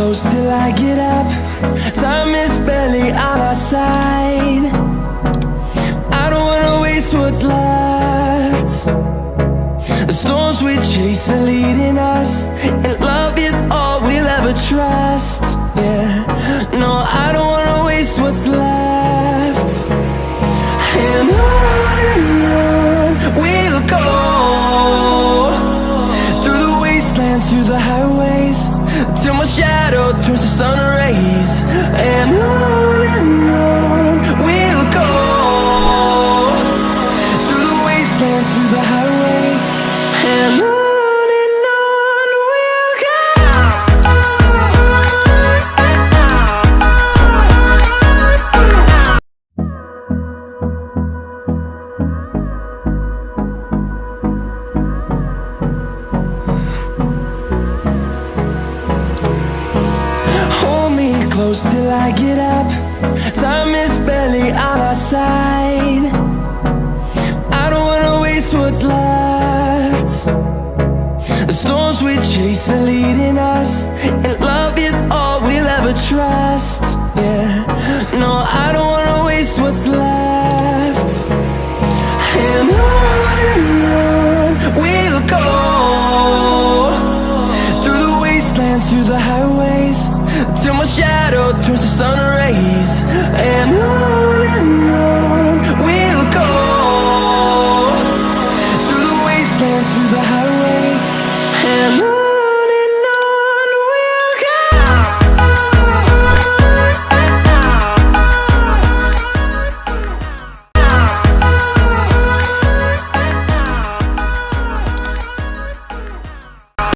close till I get up. Time is barely on our side. I don't wanna waste what's left. The storms we chase are leading us, and love is all we'll ever trust. Yeah, no, I don't wanna waste what's left. And on we'll go, through the wastelands, through the highways, till my shadow turns to sun rays. And on we'll go, through the wastelands, through the highways, and on we'll go. Hold me close till I get up. Time is barely on our side. I don't wanna waste what's left. The storms we chase are leading us, and love is all we'll ever trust. Yeah, no, I don't wanna waste what's left. And on we'll go, through the wastelands, through the highways, till my shadow turns to sun rays. And on